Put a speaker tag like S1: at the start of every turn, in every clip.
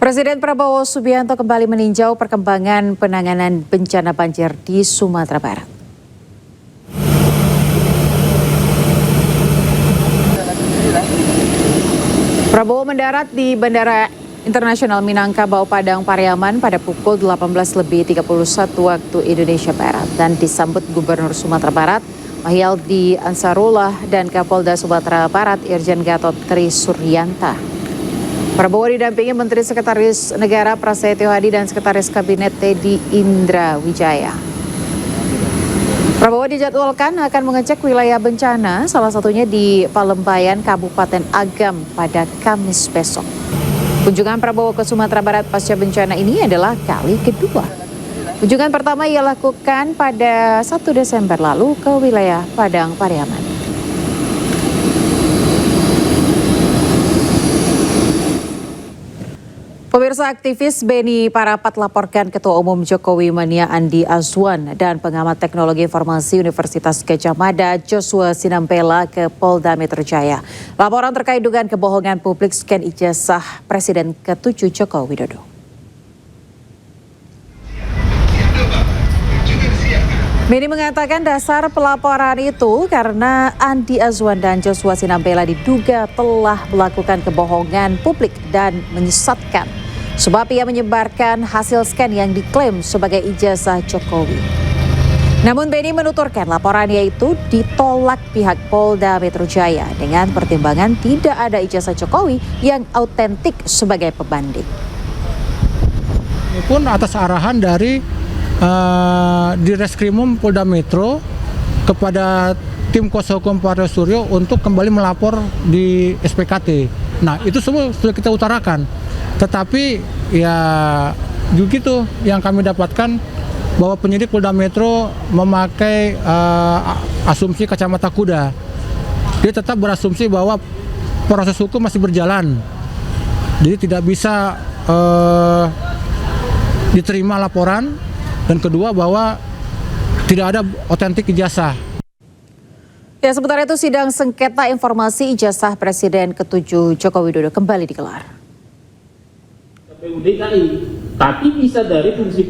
S1: Presiden Prabowo Subianto kembali meninjau perkembangan penanganan bencana banjir di Sumatera Barat. Prabowo mendarat di Bandara Internasional Minangkabau Padang Pariaman pada pukul 18.31 waktu Indonesia Barat dan disambut Gubernur Sumatera Barat Mahyaldi Ansarullah dan Kapolda Sumatera Barat Irjen Gatot Tri Suryanta. Prabowo didampingi Menteri Sekretaris Negara Prasetyo Hadi dan Sekretaris Kabinet Teddy Indra Wijaya. Prabowo dijadwalkan akan mengecek wilayah bencana, salah satunya di Palembayan, Kabupaten Agam pada Kamis besok. Kunjungan Prabowo ke Sumatera Barat pasca bencana ini adalah kali kedua. Kunjungan pertama ia lakukan pada 1 Desember lalu ke wilayah Padang Pariaman. Pemirsa, aktivis Beni Parapat laporkan Ketua Umum Jokowi Mania Andi Azwan dan pengamat teknologi informasi Universitas Gadjah Mada Joshua Sinampela ke Polda Metro Jaya. Laporan terkait dugaan kebohongan publik scan ijazah Presiden ke-7 Joko Widodo. Beni mengatakan dasar pelaporan itu karena Andi Azwan dan Joshua Sinampela diduga telah melakukan kebohongan publik dan menyesatkan. Sebab ia menyebarkan hasil scan yang diklaim sebagai ijazah Jokowi. Namun Beni menuturkan laporannya itu ditolak pihak Polda Metro Jaya dengan pertimbangan tidak ada ijazah Jokowi yang autentik sebagai pembanding.
S2: Ini pun atas arahan dari Direskrimum Polda Metro kepada tim kuasa hukum Pak Suryo untuk kembali melapor di SPKT. Nah, itu semua sudah kita utarakan. Tetapi ya begitu yang kami dapatkan bahwa penyidik Polda Metro memakai asumsi kacamata kuda. Dia tetap berasumsi bahwa proses hukum masih berjalan. Jadi tidak bisa diterima laporan, dan kedua bahwa tidak ada otentik ijazah.
S1: Ya, sementara itu sidang sengketa informasi ijazah Presiden ke-7 Joko Widodo kembali digelar.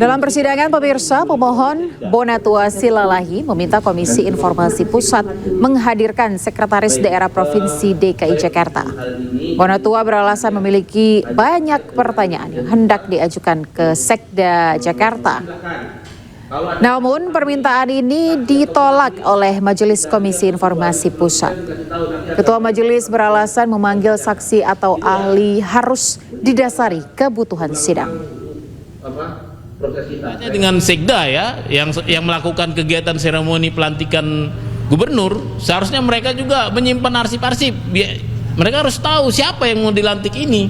S1: Dalam persidangan, pemirsa, pemohon Bonatua Silalahi meminta Komisi Informasi Pusat menghadirkan Sekretaris Daerah Provinsi DKI Jakarta. Bonatua beralasan memiliki banyak pertanyaan yang hendak diajukan ke Sekda Jakarta. Namun permintaan ini ditolak oleh Majelis Komisi Informasi Pusat. Ketua majelis beralasan memanggil saksi atau ahli harus didasari kebutuhan sidang.
S3: Dengan Sekda ya, yang melakukan kegiatan seremoni pelantikan gubernur, seharusnya mereka juga menyimpan arsip-arsip. Mereka harus tahu siapa yang mau dilantik ini.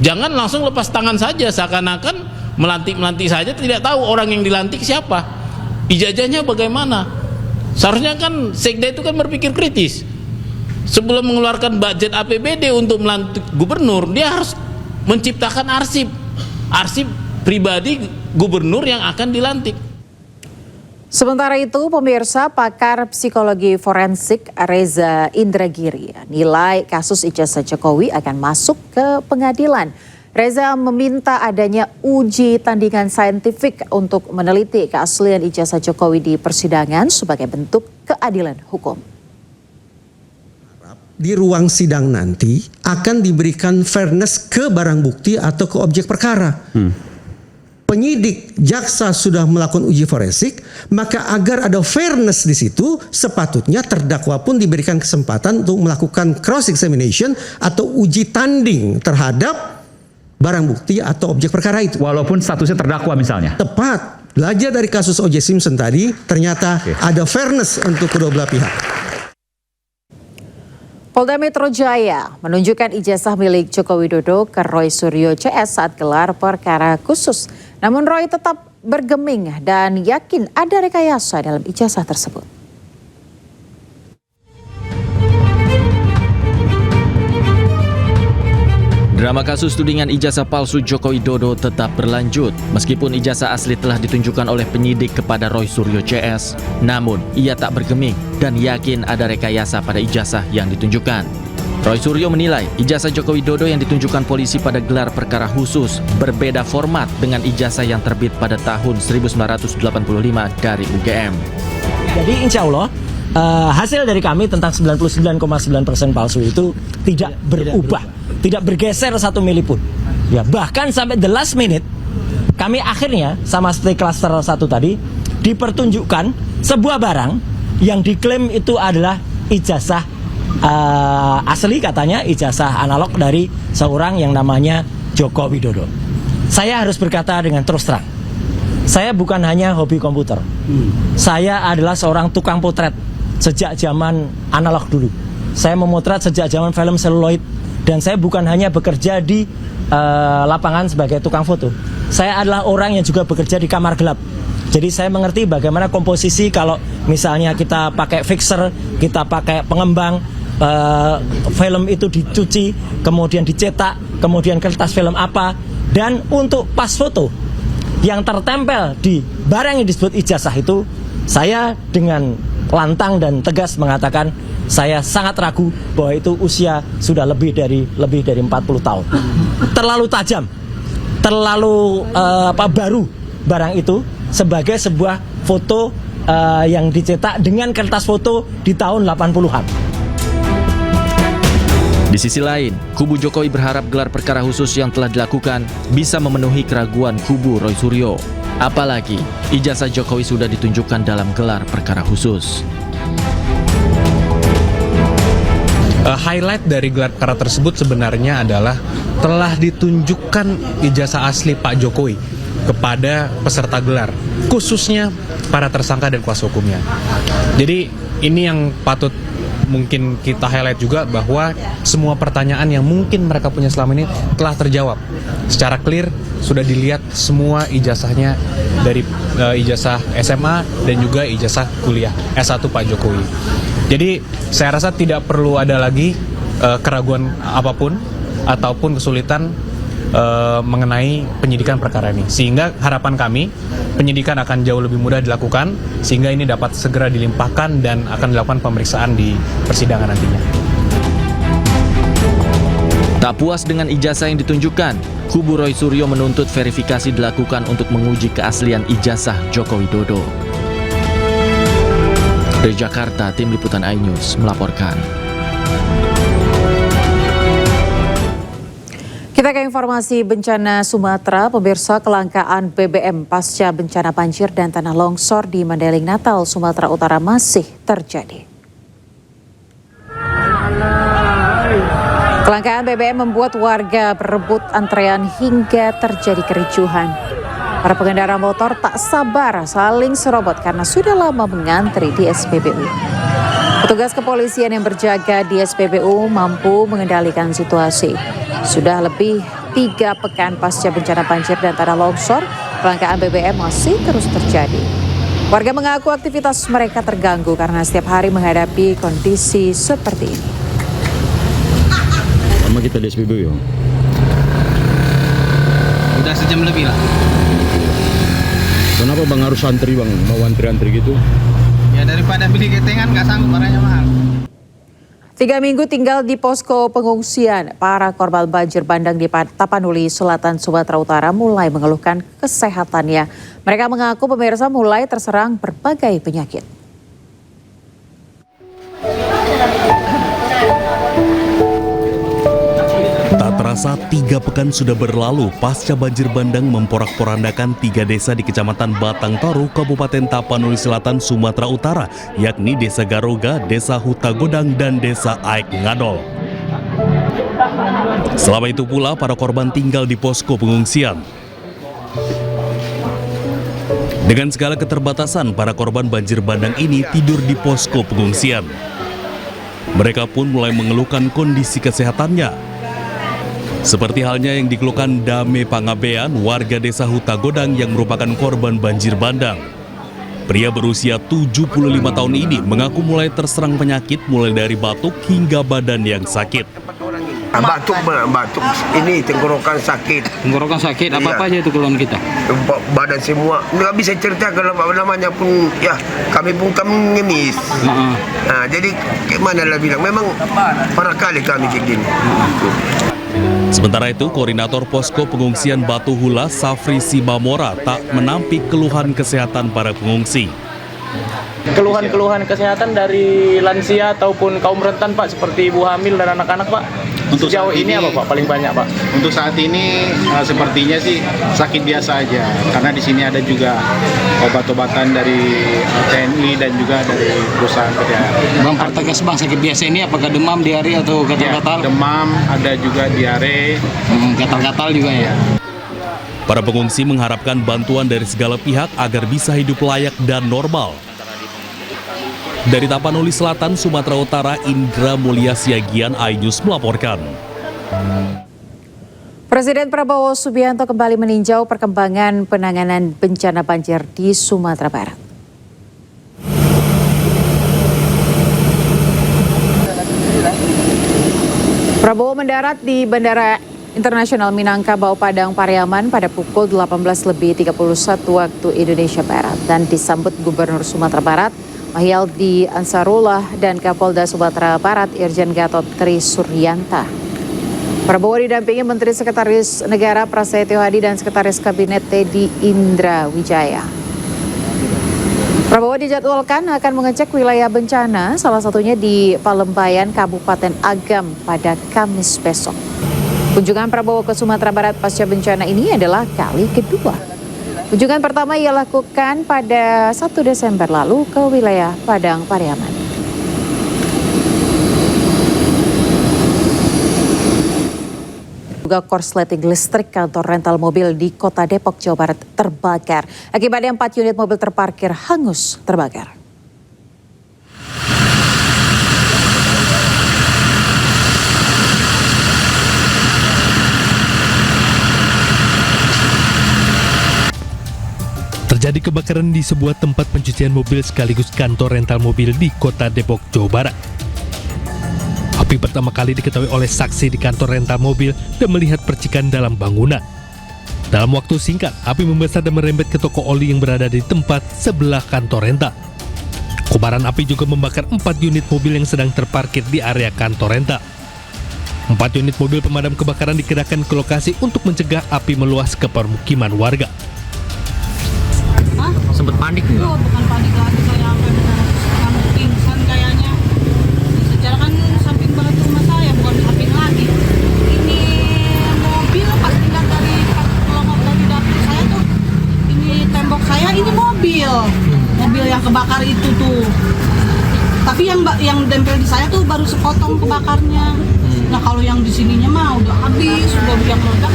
S3: Jangan langsung lepas tangan saja, seakan-akan melantik saja tidak tahu orang yang dilantik siapa, ijazahnya bagaimana. Seharusnya kan Sekda itu kan berpikir kritis sebelum mengeluarkan budget APBD untuk melantik gubernur. Dia harus menciptakan arsip pribadi gubernur yang akan dilantik.
S1: Sementara itu, pemirsa, pakar psikologi forensik Reza Indragiri nilai kasus ijazah Jokowi akan masuk ke pengadilan. Reza meminta adanya uji tandingan saintifik untuk meneliti keaslian ijazah Jokowi di persidangan sebagai bentuk keadilan hukum.
S4: Di ruang sidang nanti akan diberikan fairness ke barang bukti atau ke objek perkara. Penyidik, jaksa sudah melakukan uji forensik, maka agar ada fairness di situ, sepatutnya terdakwa pun diberikan kesempatan untuk melakukan cross examination atau uji tanding terhadap barang bukti atau objek perkara itu.
S5: Walaupun statusnya terdakwa misalnya.
S4: Tepat. Belajar dari kasus O.J. Simpson tadi, ternyata ada fairness untuk kedua belah pihak.
S1: Polda Metro Jaya menunjukkan ijazah milik Joko Widodo ke Roy Suryo CS saat gelar perkara khusus. Namun Roy tetap bergeming dan yakin ada rekayasa dalam ijazah tersebut.
S6: Drama kasus tudingan ijazah palsu Joko Widodo tetap berlanjut. Meskipun ijazah asli telah ditunjukkan oleh penyidik kepada Roy Suryo CS, namun ia tak bergeming dan yakin ada rekayasa pada ijazah yang ditunjukkan. Roy Suryo menilai ijazah Joko Widodo yang ditunjukkan polisi pada gelar perkara khusus berbeda format dengan ijazah yang terbit pada tahun 1985 dari UGM.
S7: Jadi insya Allah hasil dari kami tentang 99,9% palsu itu tidak berubah, tidak bergeser 1 mili pun. Ya, bahkan sampai the last minute kami akhirnya sama seperti klaster 1 tadi dipertunjukkan sebuah barang yang diklaim itu adalah ijazah asli, katanya ijazah analog dari seorang yang namanya Joko Widodo. Saya harus berkata dengan terus terang, saya bukan hanya hobi komputer. Saya adalah seorang tukang potret sejak zaman analog dulu. Saya memotret sejak zaman film seluloid. Dan saya bukan hanya bekerja di lapangan sebagai tukang foto. Saya adalah orang yang juga bekerja di kamar gelap. Jadi saya mengerti bagaimana komposisi kalau misalnya kita pakai fixer, kita pakai pengembang, film itu dicuci, kemudian dicetak, kemudian kertas film apa, dan untuk pas foto yang tertempel di barang yang disebut ijazah itu, saya dengan lantang dan tegas mengatakan saya sangat ragu bahwa itu usia sudah lebih dari 40 tahun. Terlalu tajam, terlalu baru barang itu sebagai sebuah foto yang dicetak dengan kertas foto di tahun 80-an.
S6: Di sisi lain, kubu Jokowi berharap gelar perkara khusus yang telah dilakukan bisa memenuhi keraguan kubu Roy Suryo. Apalagi, ijazah Jokowi sudah ditunjukkan dalam gelar perkara khusus.
S8: Highlight dari gelar perkara tersebut sebenarnya adalah telah ditunjukkan ijazah asli Pak Jokowi kepada peserta gelar, khususnya para tersangka dan kuasa hukumnya. Jadi ini yang patut mungkin kita highlight juga, bahwa semua pertanyaan yang mungkin mereka punya selama ini telah terjawab secara clear. Sudah dilihat semua ijazahnya, dari ijazah SMA dan juga ijazah kuliah S1 Pak Jokowi. Jadi saya rasa tidak perlu ada lagi keraguan apapun ataupun kesulitan mengenai penyidikan perkara ini. Sehingga harapan kami, penyidikan akan jauh lebih mudah dilakukan, sehingga ini dapat segera dilimpahkan dan akan dilakukan pemeriksaan di persidangan nantinya.
S6: Tak puas dengan ijazah yang ditunjukkan, kubu Roy Suryo menuntut verifikasi dilakukan untuk menguji keaslian ijazah Joko Widodo. Dari Jakarta, Tim Liputan iNews melaporkan.
S1: Kita ke informasi bencana Sumatera. Pemirsa, kelangkaan BBM pasca bencana banjir dan tanah longsor di Mandailing Natal, Sumatera Utara masih terjadi. Kelangkaan BBM membuat warga berebut antrean hingga terjadi kericuhan. Para pengendara motor tak sabar saling serobot karena sudah lama mengantri di SPBU. Petugas kepolisian yang berjaga di SPBU mampu mengendalikan situasi. Sudah lebih 3 pekan pasca bencana banjir dan tanah longsor, kelangkaan BBM masih terus terjadi. Warga mengaku aktivitas mereka terganggu karena setiap hari menghadapi kondisi seperti ini.
S9: Lama kita di SPBU ya?
S10: Udah sejam lebih lah.
S9: Kenapa bang harus antri bang? Mau antri-antri gitu?
S10: Ya daripada beli ketengan nggak sanggup, barangnya mahal.
S1: 3 minggu tinggal di posko pengungsian, para korban banjir bandang di Tapanuli, Selatan Sumatera Utara mulai mengeluhkan kesehatannya. Mereka mengaku pemirsa mulai terserang berbagai penyakit.
S11: Tak terasa 3 pekan sudah berlalu pasca banjir bandang memporak-porandakan 3 desa di Kecamatan Batang Toru, Kabupaten Tapanuli Selatan, Sumatera Utara, yakni Desa Garoga, Desa Hutagodang, dan Desa Aek Ngadol. Selama itu pula para korban tinggal di posko pengungsian. Dengan segala keterbatasan, para korban banjir bandang ini tidur di posko pengungsian. Mereka pun mulai mengeluhkan kondisi kesehatannya. Seperti halnya yang dikeluhkan Dame Pangabean, warga Desa Hutagodang yang merupakan korban banjir bandang. Pria berusia 75 tahun ini mengaku mulai terserang penyakit mulai dari batuk hingga badan yang sakit.
S10: Batuk ini tenggorokan sakit.
S9: Tenggorokan sakit, apa aja itu keluhan kita?
S10: Badan semua. Nggak bisa cerita kalau namanya pun ya kami pun ngemis. Nah, jadi gimana lah bilang memang parah kali kami kayak gini.
S11: Sementara itu, Koordinator Posko Pengungsian Batu Hula, Safri Sibamora, tak menampik keluhan kesehatan para pengungsi.
S12: Keluhan-keluhan kesehatan dari lansia ataupun kaum rentan, Pak, seperti ibu hamil dan anak-anak, Pak. Untuk sejauh ini apa, Pak? Paling banyak, Pak?
S10: Untuk saat ini sepertinya sih sakit biasa aja, karena di sini ada juga obat-obatan dari TNI dan juga dari perusahaan PTH.
S9: Bang, pertegas Bang, sakit biasa ini apakah demam, diare atau gatal-gatal?
S10: Ya, demam, ada juga diare,
S9: gatal-gatal juga ya.
S11: Para pengungsi mengharapkan bantuan dari segala pihak agar bisa hidup layak dan normal. Dari Tapanuli Selatan, Sumatera Utara, Indra Mulia Siagian, iNews melaporkan.
S1: Presiden Prabowo Subianto kembali meninjau perkembangan penanganan bencana banjir di Sumatera Barat. Prabowo mendarat di Bandara Internasional Minangkabau Padang Pariaman pada pukul 18.31 waktu Indonesia Barat dan disambut Gubernur Sumatera Barat Mahyaldi Ansarullah dan Kapolda Sumatera Barat Irjen Gatot Tri Suryanta. Prabowo didampingi Menteri Sekretaris Negara Prasetyo Hadi dan Sekretaris Kabinet Teddy Indra Wijaya. Prabowo dijadwalkan akan mengecek wilayah bencana, salah satunya di Palembayan, Kabupaten Agam pada Kamis besok. Kunjungan Prabowo ke Sumatera Barat pasca bencana ini adalah kali kedua. Kunjungan pertama ia lakukan pada 1 Desember lalu ke wilayah Padang Pariaman. Juga korsleting listrik kantor rental mobil di Kota Depok, Jawa Barat terbakar. Akibatnya 4 unit mobil terparkir hangus terbakar.
S13: Terjadi kebakaran di sebuah tempat pencucian mobil sekaligus kantor rental mobil di Kota Depok, Jawa Barat. Api pertama kali diketahui oleh saksi di kantor rental mobil dan melihat percikan dalam bangunan. Dalam waktu singkat, api membesar dan merembet ke toko oli yang berada di tempat sebelah kantor rental. Kobaran api juga membakar 4 unit mobil yang sedang terparkir di area kantor rental. 4 unit mobil pemadam kebakaran dikerahkan ke lokasi untuk mencegah api meluas ke permukiman warga.
S12: Sempat panik nggak?
S14: Oh, bukan panik lagi, saya sampai benar-benar pingsan kayaknya. Secara kan samping banget rumah saya, bukan samping lagi. Ini mobil pas pindah dari dapur saya tuh, ini tembok saya, ini mobil yang kebakar itu tuh. Tapi yang dempel di saya tuh baru sepotong kebakarnya. Nah kalau yang di sininya mah udah habis, udah yang meledak.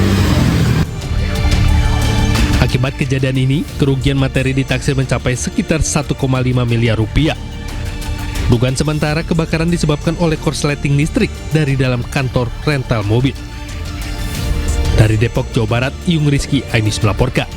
S13: Akibat kejadian ini, kerugian materi ditaksir mencapai sekitar 1,5 miliar rupiah. Dugaan sementara kebakaran disebabkan oleh korsleting listrik dari dalam kantor rental mobil. Dari Depok, Jawa Barat, Yung Rizky, iNews melaporkan.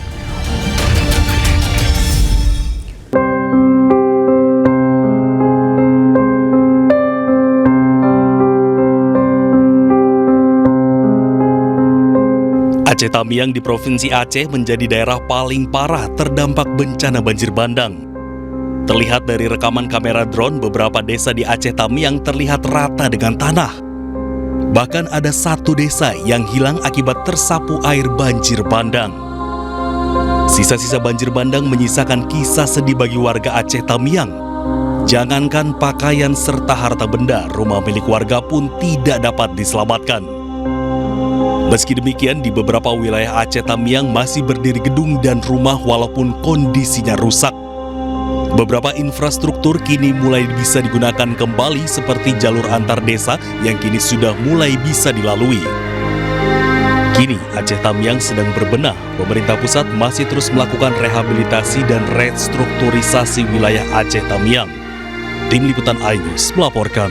S11: Aceh Tamiang di Provinsi Aceh menjadi daerah paling parah terdampak bencana banjir bandang. Terlihat dari rekaman kamera drone, beberapa desa di Aceh Tamiang terlihat rata dengan tanah. Bahkan ada satu desa yang hilang akibat tersapu air banjir bandang. Sisa-sisa banjir bandang menyisakan kisah sedih bagi warga Aceh Tamiang. Jangankan pakaian serta harta benda, rumah milik warga pun tidak dapat diselamatkan. Meski demikian, di beberapa wilayah Aceh Tamiang masih berdiri gedung dan rumah walaupun kondisinya rusak. Beberapa infrastruktur kini mulai bisa digunakan kembali seperti jalur antar desa yang kini sudah mulai bisa dilalui. Kini Aceh Tamiang sedang berbenah. Pemerintah pusat masih terus melakukan rehabilitasi dan restrukturisasi wilayah Aceh Tamiang. Tim Liputan iNews melaporkan.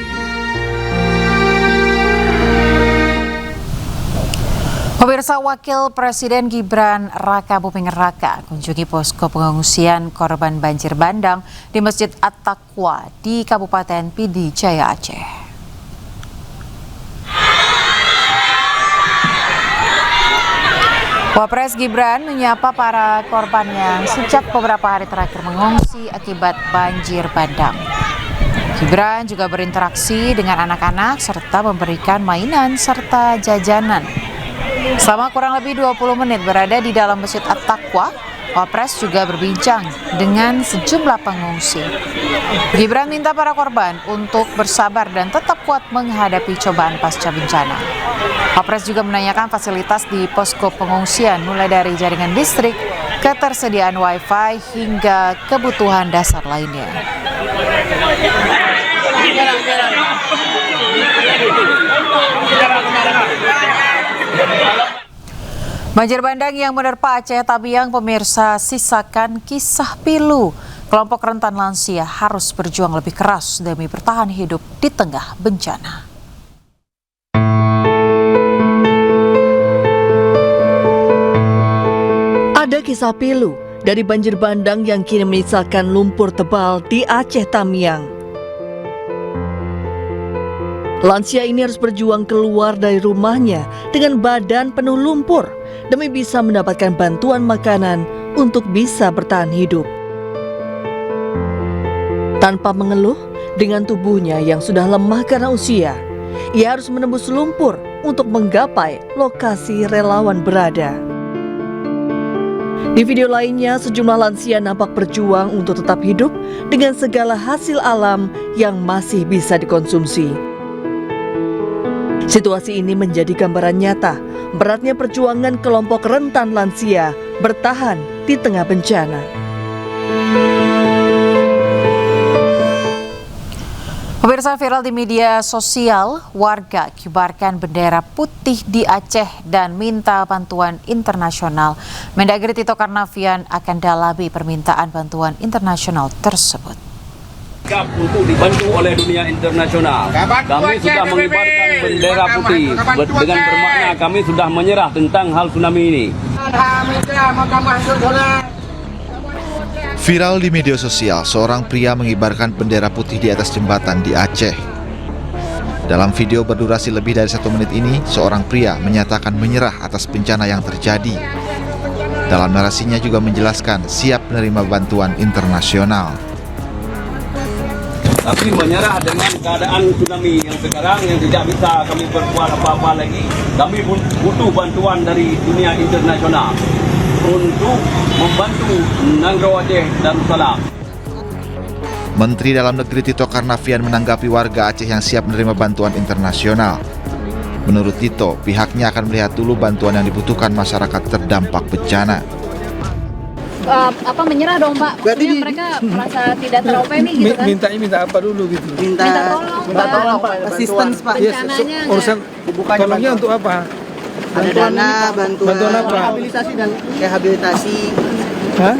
S1: Pemirsa, Wakil Presiden Gibran Raka Buming Raka kunjungi posko pengungsian korban banjir bandang di Masjid At-Taqwa di Kabupaten Pidi Jaya Aceh. Wapres Gibran menyapa para korban yang sejak beberapa hari terakhir mengungsi akibat banjir bandang. Gibran juga berinteraksi dengan anak-anak serta memberikan mainan serta jajanan. Selama kurang lebih 20 menit berada di dalam Masjid At-Taqwa, Wapres juga berbincang dengan sejumlah pengungsi. Gibran minta para korban untuk bersabar dan tetap kuat menghadapi cobaan pasca bencana. Wapres juga menanyakan fasilitas di posko pengungsian mulai dari jaringan listrik, ketersediaan wifi hingga kebutuhan dasar lainnya. Banjir bandang yang menerpa Aceh Tabiang, pemirsa, sisakan kisah pilu. Kelompok rentan lansia harus berjuang lebih keras demi bertahan hidup di tengah bencana.
S15: Ada kisah pilu dari banjir bandang yang kini menyisakan lumpur tebal di Aceh Tamiang. Lansia ini harus berjuang keluar dari rumahnya dengan badan penuh lumpur demi bisa mendapatkan bantuan makanan untuk bisa bertahan hidup. Tanpa mengeluh, dengan tubuhnya yang sudah lemah karena usia, ia harus menembus lumpur untuk menggapai lokasi relawan berada. Di video lainnya, sejumlah lansia nampak berjuang untuk tetap hidup dengan segala hasil alam yang masih bisa dikonsumsi. Situasi ini menjadi gambaran nyata beratnya perjuangan kelompok rentan lansia bertahan di tengah bencana.
S1: Pemirsa, viral di media sosial, warga kibarkan bendera putih di Aceh dan minta bantuan internasional. Mendagri Tito Karnavian akan dalami permintaan bantuan internasional tersebut.
S16: Untuk dibantu oleh dunia internasional, kami sudah mengibarkan bendera putih dengan bermakna kami sudah menyerah tentang hal tsunami ini.
S17: Viral di media sosial, seorang pria mengibarkan bendera putih di atas jembatan di Aceh. Dalam video berdurasi lebih dari 1 menit ini, seorang pria menyatakan menyerah atas bencana yang terjadi. Dalam narasinya juga menjelaskan siap menerima bantuan internasional.
S16: Tapi menyerah dengan keadaan tsunami yang sekarang yang tidak bisa kami berbuat apa-apa lagi. Kami butuh bantuan dari dunia internasional untuk membantu Nanggro Aceh dan Salam.
S17: Menteri Dalam Negeri Tito Karnavian menanggapi warga Aceh yang siap menerima bantuan internasional. Menurut Tito, pihaknya akan melihat dulu bantuan yang dibutuhkan masyarakat terdampak bencana.
S18: Menyerah dong Pak, berarti mereka merasa tidak teropeni gitu kan?
S19: Minta apa dulu gitu?
S18: Minta tolong Pak,
S19: assistance Pak.
S18: Bencananya
S19: urusan tolongnya untuk apa?
S20: Ada dana, bantuan
S19: apa?
S20: Rehabilitasi dan rehabilitasi.
S19: Hah?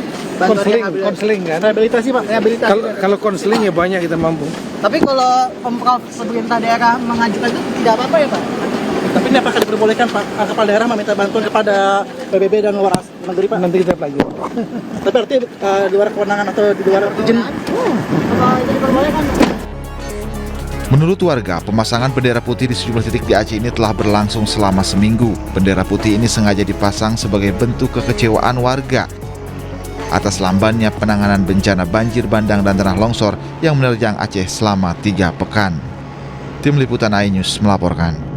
S19: Konseling kan?
S20: Rehabilitasi Pak, rehabilitasi.
S19: Kalau konseling ya banyak kita mampu.
S20: Tapi kalau pemerintah daerah mengajukan itu tidak apa-apa ya Pak?
S19: Tapi ini apakah diperbolehkan Pak kepala daerah meminta bantuan kepada PBB dan luar negeri Pak? Nanti kita pelajari. Tapi artinya di luar kewenangan atau di luar izin?
S20: Itu diperbolehkan.
S17: Menurut warga, pemasangan bendera putih di sejumlah titik di Aceh ini telah berlangsung selama seminggu. Bendera putih ini sengaja dipasang sebagai bentuk kekecewaan warga atas lambannya penanganan bencana banjir bandang dan tanah longsor yang menerjang Aceh selama 3 pekan. Tim Liputan iNews melaporkan.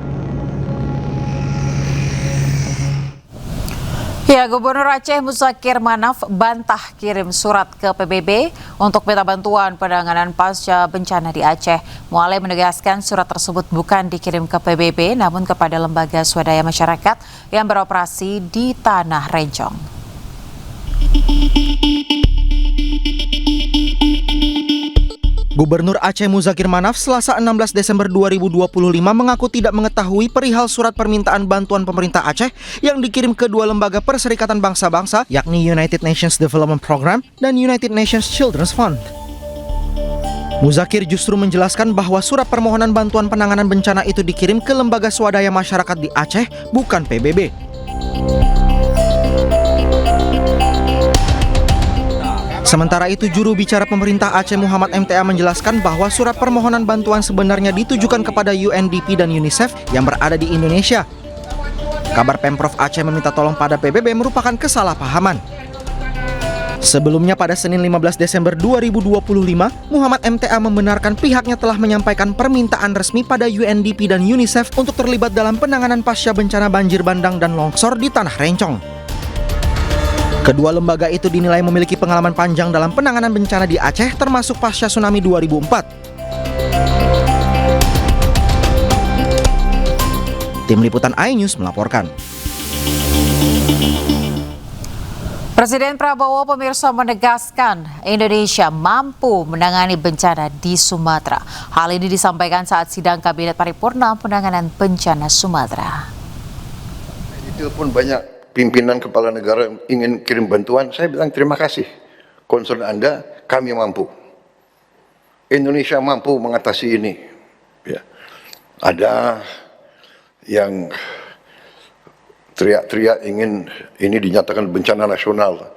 S1: Ya, Gubernur Aceh Muzakir Manaf bantah kirim surat ke PBB untuk minta bantuan penanganan pasca bencana di Aceh. Mualem menegaskan surat tersebut bukan dikirim ke PBB namun kepada lembaga swadaya masyarakat yang beroperasi di Tanah Rencong.
S21: Gubernur Aceh Muzakir Manaf Selasa 16 Desember 2025 mengaku tidak mengetahui perihal surat permintaan bantuan pemerintah Aceh yang dikirim ke 2 lembaga Perserikatan Bangsa-Bangsa yakni United Nations Development Program dan United Nations Children's Fund. Muzakir justru menjelaskan bahwa surat permohonan bantuan penanganan bencana itu dikirim ke lembaga swadaya masyarakat di Aceh, bukan PBB. Sementara itu, juru bicara pemerintah Aceh Muhammad MTA menjelaskan bahwa surat permohonan bantuan sebenarnya ditujukan kepada UNDP dan UNICEF yang berada di Indonesia. Kabar Pemprov Aceh meminta tolong pada PBB merupakan kesalahpahaman. Sebelumnya pada Senin 15 Desember 2025, Muhammad MTA membenarkan pihaknya telah menyampaikan permintaan resmi pada UNDP dan UNICEF untuk terlibat dalam penanganan pasca bencana banjir bandang dan longsor di Tanah Rencong. Kedua lembaga itu dinilai memiliki pengalaman panjang dalam penanganan bencana di Aceh, termasuk pasca tsunami 2004. Tim Liputan iNews melaporkan.
S1: Presiden Prabowo pemirsa menegaskan Indonesia mampu menangani bencana di Sumatera. Hal ini disampaikan saat sidang Kabinet Paripurna Penanganan Bencana Sumatera.
S2: Ditelepon banyak pimpinan kepala negara ingin kirim bantuan, saya bilang terima kasih. Concern Anda, kami mampu. Indonesia mampu mengatasi ini. Ya. Ada yang teriak-teriak ingin ini dinyatakan bencana nasional.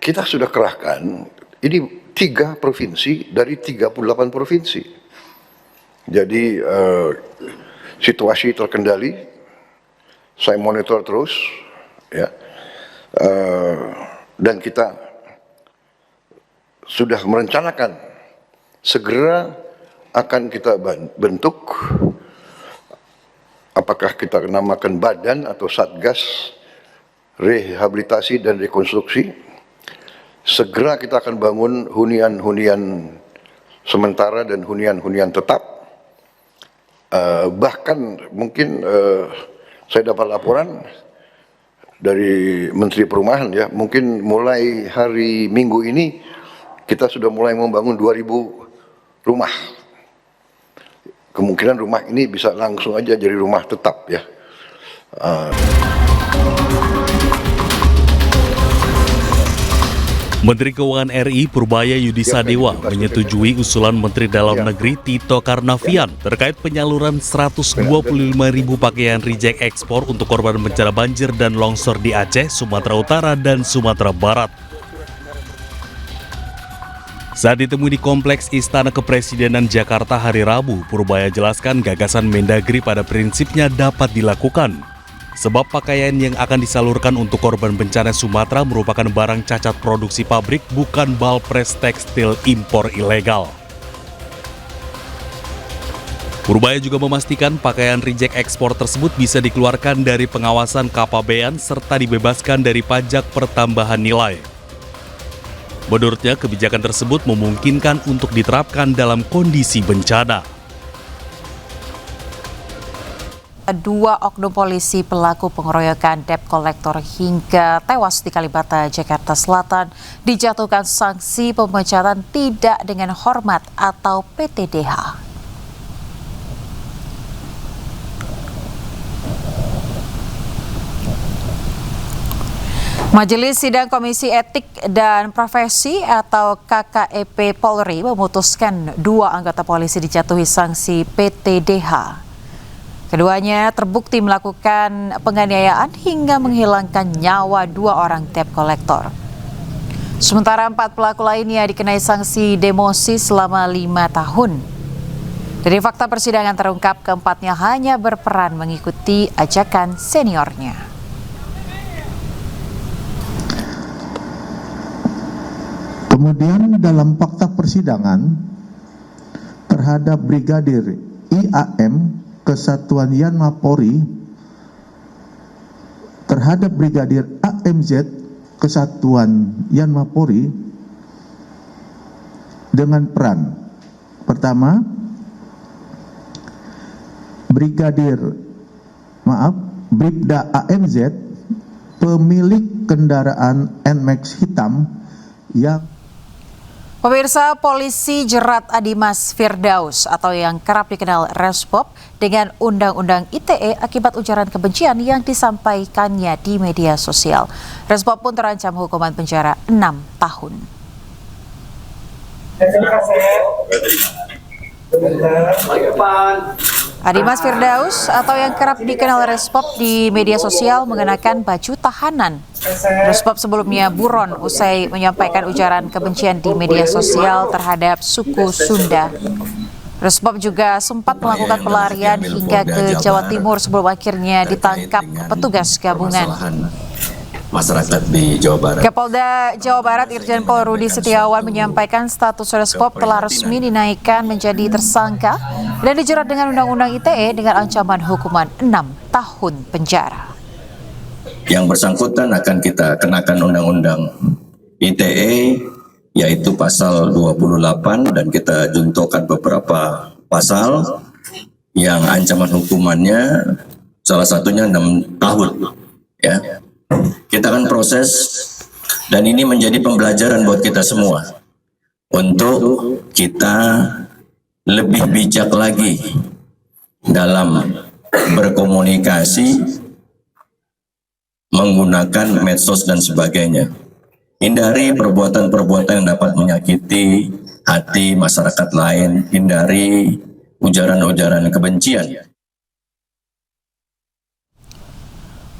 S2: Kita sudah kerahkan, ini 3 provinsi dari 38 provinsi. Jadi situasi terkendali, saya monitor terus, ya, dan kita sudah merencanakan segera akan kita bentuk. Apakah kita namakan badan atau satgas rehabilitasi dan rekonstruksi. Segera kita akan bangun hunian-hunian sementara dan hunian-hunian tetap. Bahkan mungkin saya dapat laporan dari Menteri Perumahan, ya, mungkin mulai hari Minggu ini kita sudah mulai membangun 2.000 rumah. Kemungkinan rumah ini bisa langsung aja jadi rumah tetap, ya.
S11: Menteri Keuangan RI Purbaya Yudi Sadewa menyetujui usulan Menteri Dalam Negeri Tito Karnavian terkait penyaluran 125.000 pakaian reject ekspor untuk korban bencana banjir dan longsor di Aceh, Sumatera Utara, dan Sumatera Barat. Saat ditemui di Kompleks Istana Kepresidenan Jakarta hari Rabu, Purbaya jelaskan gagasan Mendagri pada prinsipnya dapat dilakukan. Sebab pakaian yang akan disalurkan untuk korban bencana Sumatera merupakan barang cacat produksi pabrik, bukan balpres tekstil impor ilegal. Purbaya juga memastikan pakaian reject ekspor tersebut bisa dikeluarkan dari pengawasan kepabean serta dibebaskan dari pajak pertambahan nilai. Menurutnya, kebijakan tersebut memungkinkan untuk diterapkan dalam kondisi bencana.
S1: 2 oknum polisi pelaku pengeroyokan debt collector hingga tewas di Kalibata, Jakarta Selatan dijatuhkan sanksi pemecatan tidak dengan hormat atau PTDH. Majelis Sidang Komisi Etik dan Profesi atau KKEP Polri memutuskan 2 anggota polisi dijatuhi sanksi PTDH. Keduanya terbukti melakukan penganiayaan hingga menghilangkan nyawa 2 orang debt collector. Sementara 4 pelaku lainnya dikenai sanksi demosi selama 5 tahun. Dari fakta persidangan terungkap keempatnya hanya berperan mengikuti ajakan seniornya.
S22: Kemudian dalam fakta persidangan terhadap Brigadir IAM Kesatuan Yanma Polri terhadap Brigadir AMZ Kesatuan Yanma Polri dengan peran pertama Bribda AMZ pemilik kendaraan NMAX hitam yang
S1: Pemirsa, polisi jerat Adimas Firdaus atau yang kerap dikenal Respop dengan Undang-Undang ITE akibat ujaran kebencian yang disampaikannya di media sosial. Respop pun terancam hukuman penjara 6 tahun. Adimas Firdaus atau yang kerap dikenal Respop di media sosial mengenakan baju tahanan. Respop sebelumnya buron usai menyampaikan ujaran kebencian di media sosial terhadap suku Sunda. Resbob juga sempat melakukan pelarian hingga ke Jawa Timur sebelum akhirnya ditangkap petugas gabungan.
S3: Masyarakat di Jawa Barat.
S1: Kapolda Jawa Barat Irjen Pol Rudi Setiawan menyampaikan status Resbob telah resmi dinaikkan menjadi tersangka dan dijerat dengan Undang-Undang ITE dengan ancaman hukuman 6 tahun penjara.
S3: Yang bersangkutan akan kita kenakan Undang-Undang ITE yaitu pasal 28 dan kita juntokan beberapa pasal yang ancaman hukumannya salah satunya 6 tahun ya. Kita akan proses dan ini menjadi pembelajaran buat kita semua untuk kita lebih bijak lagi dalam berkomunikasi menggunakan medsos dan sebagainya. Hindari perbuatan-perbuatan yang dapat menyakiti hati masyarakat lain, hindari ujaran-ujaran kebencian.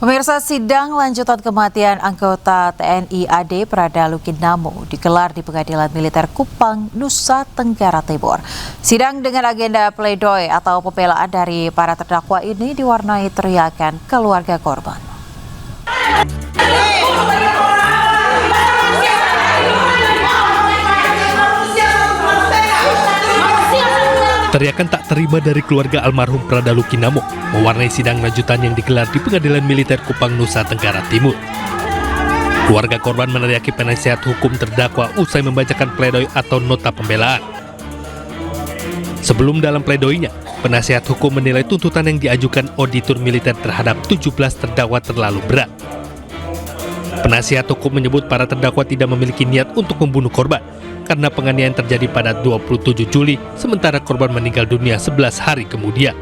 S1: Pemirsa, sidang lanjutan kematian anggota TNI AD Prada Lukinamo digelar di Pengadilan Militer Kupang, Nusa Tenggara Timur. Sidang dengan agenda pledoi atau pembelaan dari para terdakwa ini diwarnai teriakan keluarga korban.
S13: Teriakan tak terima dari keluarga almarhum Prada Lukinamo mewarnai sidang lanjutan yang digelar di Pengadilan Militer Kupang, Nusa Tenggara Timur. Keluarga korban meneriaki penasihat hukum terdakwa usai membacakan pledoi atau nota pembelaan. Sebelum dalam pledoinya, penasihat hukum menilai tuntutan yang diajukan auditor militer terhadap 17 terdakwa terlalu berat. Penasihat hukum menyebut para terdakwa tidak memiliki niat untuk membunuh korban karena penganiayaan terjadi pada 27 Juli, sementara korban meninggal dunia 11 hari kemudian.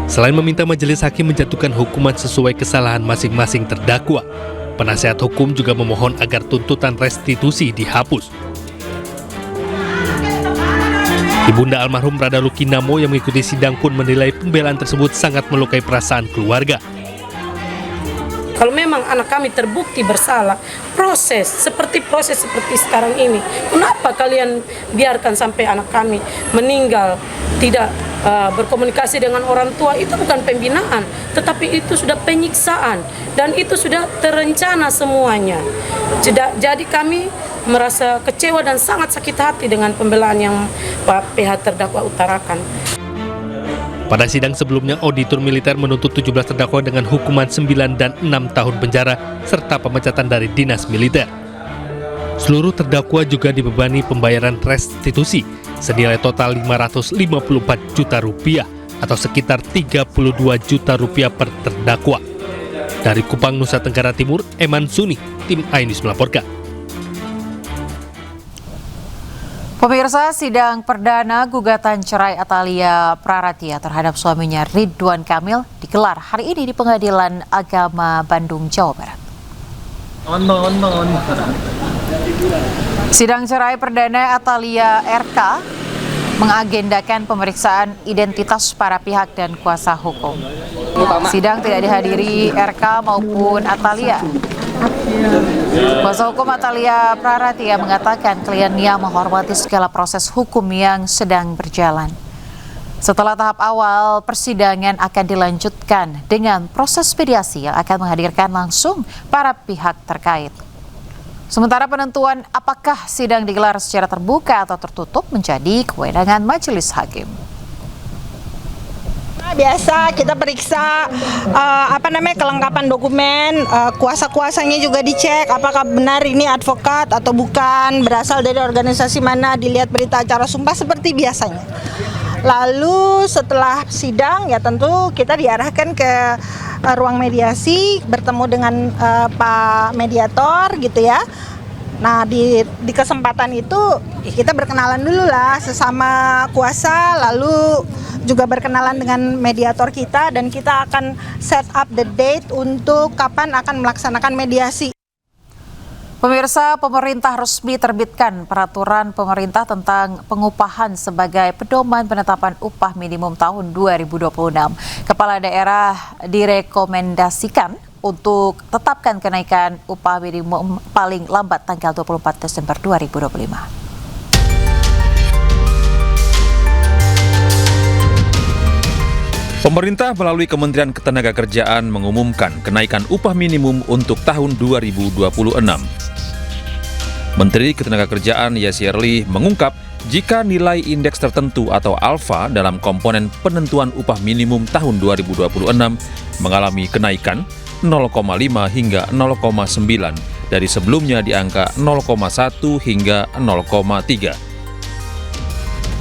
S13: Selain meminta majelis hakim menjatuhkan hukuman sesuai kesalahan masing-masing terdakwa, penasihat hukum juga memohon agar tuntutan restitusi dihapus. Ibunda almarhum Prada Lukinamo yang mengikuti sidang pun menilai pembelaan tersebut sangat melukai perasaan keluarga.
S5: Kalau memang anak kami terbukti bersalah, proses seperti sekarang ini, kenapa kalian biarkan sampai anak kami meninggal, tidak berkomunikasi dengan orang tua? Itu bukan pembinaan, tetapi itu sudah penyiksaan dan itu sudah terencana semuanya. Jadi kami merasa kecewa dan sangat sakit hati dengan pembelaan yang pihak terdakwa utarakan.
S13: Pada sidang sebelumnya, auditor militer menuntut 17 terdakwa dengan hukuman 9 dan 6 tahun penjara serta pemecatan dari dinas militer. Seluruh terdakwa juga dibebani pembayaran restitusi senilai total 554 juta rupiah atau sekitar 32 juta rupiah per terdakwa. Dari Kupang, Nusa Tenggara Timur, Eman Suni, tim iNews melaporkan.
S1: Pemirsa, sidang perdana gugatan cerai Atalia Praratia terhadap suaminya Ridwan Kamil digelar hari ini di Pengadilan Agama Bandung, Jawa Barat. Sidang cerai perdana Atalia RK mengagendakan pemeriksaan identitas para pihak dan kuasa hukum. Sidang tidak dihadiri RK maupun Atalia. Kuasa hukum Atalia Praratia mengatakan kliennya menghormati segala proses hukum yang sedang berjalan. Setelah tahap awal, persidangan akan dilanjutkan dengan proses mediasi yang akan menghadirkan langsung para pihak terkait. Sementara penentuan apakah sidang digelar secara terbuka atau tertutup menjadi kewenangan majelis hakim.
S23: Biasa kita periksa kelengkapan dokumen, kuasa-kuasanya juga dicek apakah benar ini advokat atau bukan, berasal dari organisasi mana, dilihat berita acara sumpah seperti biasanya. Lalu setelah sidang ya tentu kita diarahkan ke ruang mediasi, bertemu dengan Pak Mediator gitu ya. Nah di kesempatan itu kita berkenalan dulu lah sesama kuasa, lalu juga berkenalan dengan mediator kita dan kita akan set up the date untuk kapan akan melaksanakan mediasi.
S1: Pemirsa, pemerintah resmi terbitkan peraturan pemerintah tentang pengupahan sebagai pedoman penetapan upah minimum tahun 2026. Kepala daerah direkomendasikan untuk tetapkan kenaikan upah minimum paling lambat tanggal 24 Desember 2025.
S4: Pemerintah melalui Kementerian Ketenagakerjaan mengumumkan kenaikan upah minimum untuk tahun 2026. Menteri Ketenagakerjaan Yasirli mengungkap jika nilai indeks tertentu atau alfa dalam komponen penentuan upah minimum tahun 2026 mengalami kenaikan 0,5 hingga 0,9 dari sebelumnya di angka 0,1 hingga 0,3.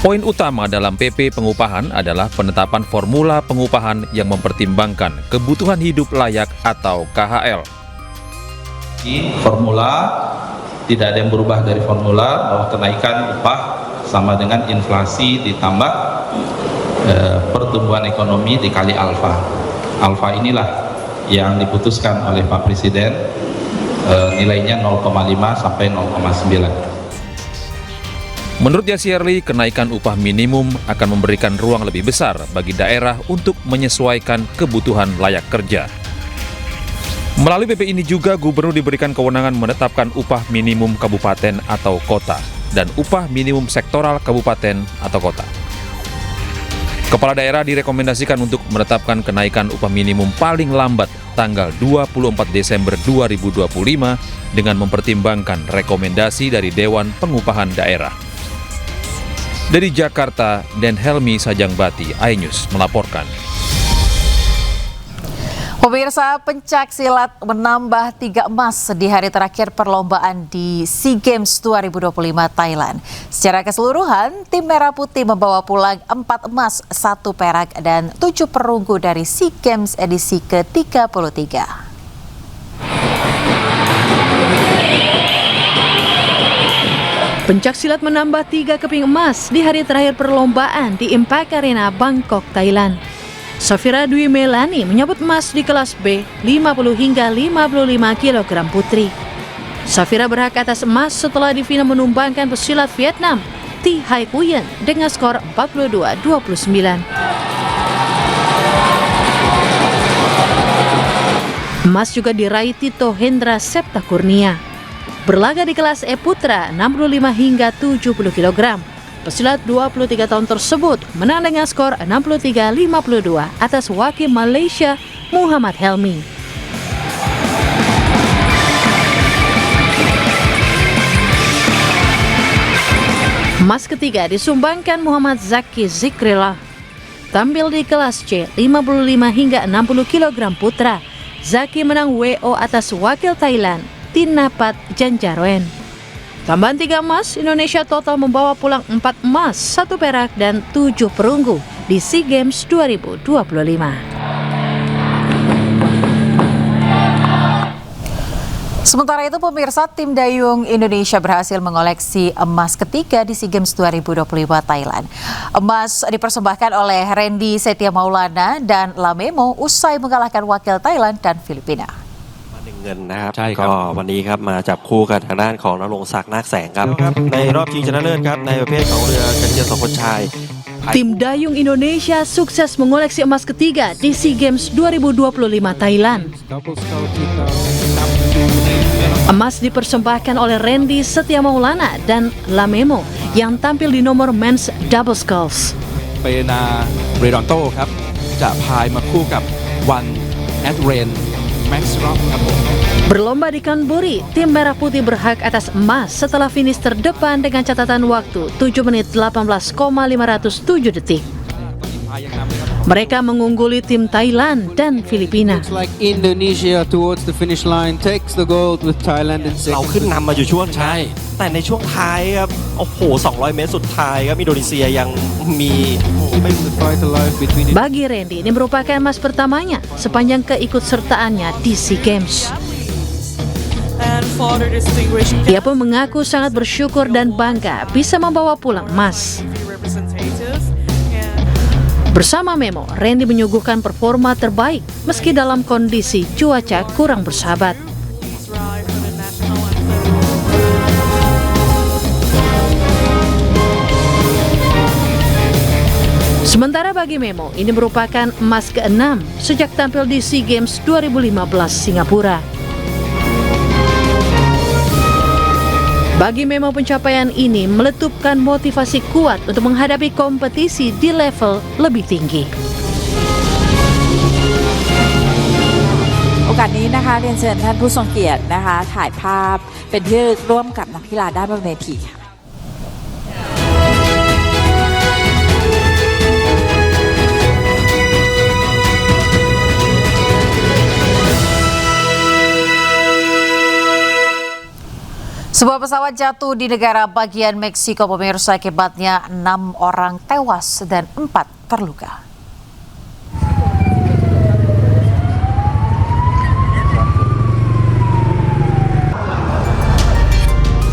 S4: Poin utama dalam PP pengupahan adalah penetapan formula pengupahan yang mempertimbangkan kebutuhan hidup layak atau KHL.
S7: Formula, tidak ada yang berubah dari formula bahwa kenaikan upah sama dengan inflasi ditambah pertumbuhan ekonomi dikali alfa. Alfa inilah yang diputuskan oleh Pak Presiden, nilainya 0,5 sampai 0,9.
S4: Menurut Yasirli, kenaikan upah minimum akan memberikan ruang lebih besar bagi daerah untuk menyesuaikan kebutuhan layak kerja. Melalui PP ini juga Gubernur diberikan kewenangan menetapkan upah minimum kabupaten atau kota dan upah minimum sektoral kabupaten atau kota. Kepala daerah direkomendasikan untuk menetapkan kenaikan upah minimum paling lambat tanggal 24 Desember 2025 dengan mempertimbangkan rekomendasi dari Dewan Pengupahan Daerah. Dari Jakarta, Den Helmi Sajangbati, iNews melaporkan.
S1: Pemirsa, pencak silat menambah 3 emas di hari terakhir perlombaan di SEA Games 2025 Thailand. Secara keseluruhan, tim Merah Putih membawa pulang 4 emas, 1 perak, dan 7 perunggu dari SEA Games edisi ke-33.
S8: Pencak silat menambah 3 keping emas di hari terakhir perlombaan di Impact Arena, Bangkok, Thailand. Safira Dwi Melani menyabut emas di kelas B 50 hingga 55 kg putri. Safira berhak atas emas setelah di final menumbangkan pesilat Vietnam Thi Hai Nguyen dengan skor 42-29. Emas juga diraih Tito Hendra Septa Kurnia. Berlaga di kelas E Putra 65 hingga 70 kg. Pesilat 23 tahun tersebut menang dengan skor 63-52 atas wakil Malaysia Muhammad Helmi. Emas ketiga disumbangkan Muhammad Zaki Zikrillah. Tampil di kelas C 55 hingga 60 kg putra, Zaki menang WO atas wakil Thailand Tinapat Janjaroen. Tambahan 3 emas, Indonesia total membawa pulang 4 emas, 1 perak, dan 7 perunggu di SEA Games 2025.
S1: Sementara itu, pemirsa, tim dayung Indonesia berhasil mengoleksi emas ketiga di SEA Games 2025 Thailand. Emas dipersembahkan oleh Randy Setia Maulana dan Lamemo usai mengalahkan wakil Thailand dan Filipina.
S24: เงินนะครับก็วันนี้ครับมาจับคู่กันทางด้านของณรงค์ศักดิ์นาคแสงครับในรอบชิงชนะเลิศครับในประเภทของเรือกระเจียนสองคนชาย
S8: Tim dayung Indonesia sukses mengoleksi emas ketiga di SEA Games 2025 Thailand. Emas dipersembahkan oleh Randy Setia Maulana dan Lamemo yang tampil di nomor men's double sculls.
S25: เป็นเรดอนโต้ครับจะพายมาคู่กับวันแอดเรน
S8: Berlomba di Kanburi, tim Merah Putih berhak atas emas setelah finish terdepan dengan catatan waktu 7 menit 18,507 detik. Mereka mengungguli tim Thailand dan Filipina.
S26: Indonesia towards the finish line takes the gold with Thailand in
S24: เราขึ้นนำมาอยู่ช่วงใช่แต่ในช่วงท้ายครับโอ้โห200 เมตรสุดท้ายครับอินโดนีเซียยังมี
S8: Bagi Randy, ini merupakan emas pertamanya sepanjang keikutsertaannya di SEA Games. Ia pun mengaku sangat bersyukur dan bangga bisa membawa pulang emas. Bersama Memo, Randy menyuguhkan performa terbaik meski dalam kondisi cuaca kurang bersahabat. Sementara bagi Memo, ini merupakan emas ke-6 sejak tampil di SEA Games 2015 Singapura. Bagi Memo, pencapaian ini meletupkan motivasi kuat untuk menghadapi kompetisi di level lebih tinggi.
S6: กาสนี้นะคะเรียนเชิญท่านผู้ทรงเกียรตินะคะถ่ายภาพเป็นที่ระลึกร่วมกับนักกีฬาด้านบนเวทีค่ะ
S1: Sebuah pesawat jatuh di negara bagian Meksiko, pemirsa, akibatnya 6 orang tewas dan 4 terluka.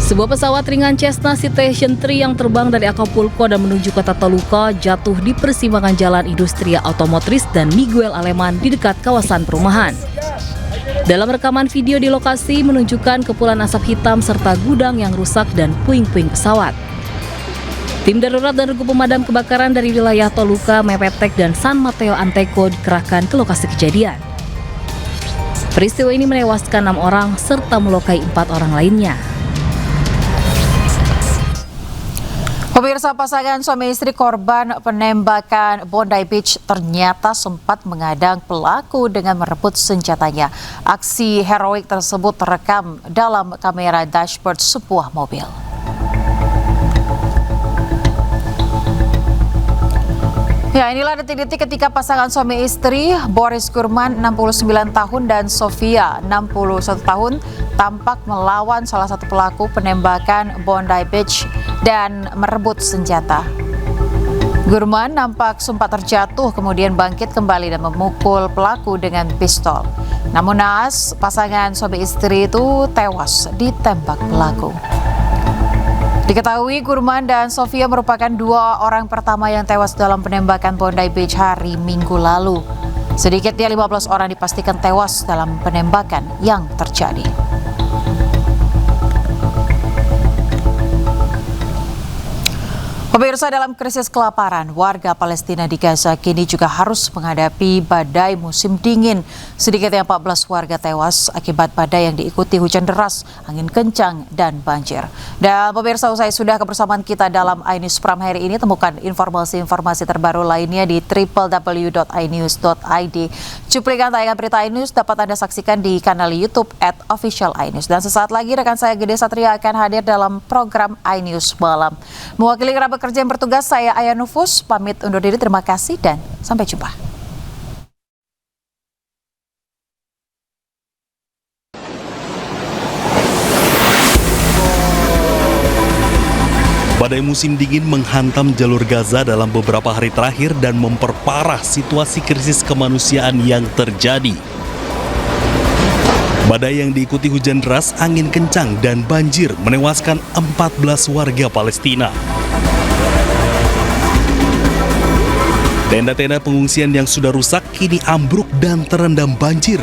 S9: Sebuah pesawat ringan Cessna Citation 3 yang terbang dari Acapulco dan menuju kota Toluca jatuh di persimpangan Jalan Industria Otomotriz dan Miguel Aleman di dekat kawasan perumahan. Dalam rekaman video di lokasi menunjukkan kepulan asap hitam serta gudang yang rusak dan puing-puing pesawat. Tim darurat dan regu pemadam kebakaran dari wilayah Toluca, Mepetec, dan San Mateo Anteco dikerahkan ke lokasi kejadian. Peristiwa ini menewaskan 6 orang serta melukai 4 orang lainnya.
S1: Pemirsa, pasangan suami istri korban penembakan Bondi Beach ternyata sempat mengadang pelaku dengan merebut senjatanya. Aksi heroik tersebut terekam dalam kamera dashboard sebuah mobil. Ya, inilah detik-detik ketika pasangan suami istri Boris Gurman 69 tahun dan Sofia 61 tahun tampak melawan salah satu pelaku penembakan Bondi Beach dan merebut senjata. Gurman nampak sempat terjatuh kemudian bangkit kembali dan memukul pelaku dengan pistol. Namun naas, pasangan suami istri itu tewas ditembak pelaku. Diketahui Gurman dan Sofia merupakan 2 orang pertama yang tewas dalam penembakan Bondi Beach hari Minggu lalu. Sedikitnya 15 orang dipastikan tewas dalam penembakan yang terjadi. Pemirsa, dalam krisis kelaparan, warga Palestina di Gaza kini juga harus menghadapi badai musim dingin. Sedikitnya 14 warga tewas akibat badai yang diikuti hujan deras, angin kencang, dan banjir. Dan pemirsa, usai sudah kebersamaan kita dalam iNews Prime hari ini, temukan informasi-informasi terbaru lainnya di www.inews.id. Cuplikan tayangan berita iNews dapat Anda saksikan di kanal YouTube @officialinews. Dan sesaat lagi rekan saya Gede Satria akan hadir dalam program iNews Malam. Mewakili kerabat kerja yang bertugas, saya Aya Nufus, pamit undur diri, terima kasih dan sampai jumpa.
S11: Badai musim dingin menghantam jalur Gaza dalam beberapa hari terakhir dan memperparah situasi krisis kemanusiaan yang terjadi. Badai yang diikuti hujan deras, angin kencang, dan banjir menewaskan 14 warga Palestina. Tenda-tenda pengungsian yang sudah rusak kini ambruk dan terendam banjir.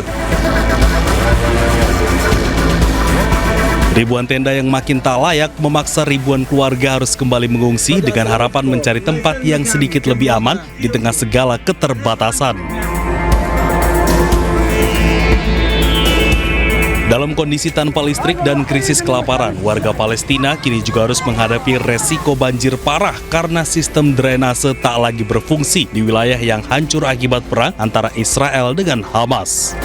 S11: Ribuan tenda yang makin tak layak memaksa ribuan keluarga harus kembali mengungsi dengan harapan mencari tempat yang sedikit lebih aman di tengah segala keterbatasan. Dalam kondisi tanpa listrik dan krisis kelaparan, warga Palestina kini juga harus menghadapi resiko banjir parah karena sistem drainase tak lagi berfungsi di wilayah yang hancur akibat perang antara Israel dengan Hamas.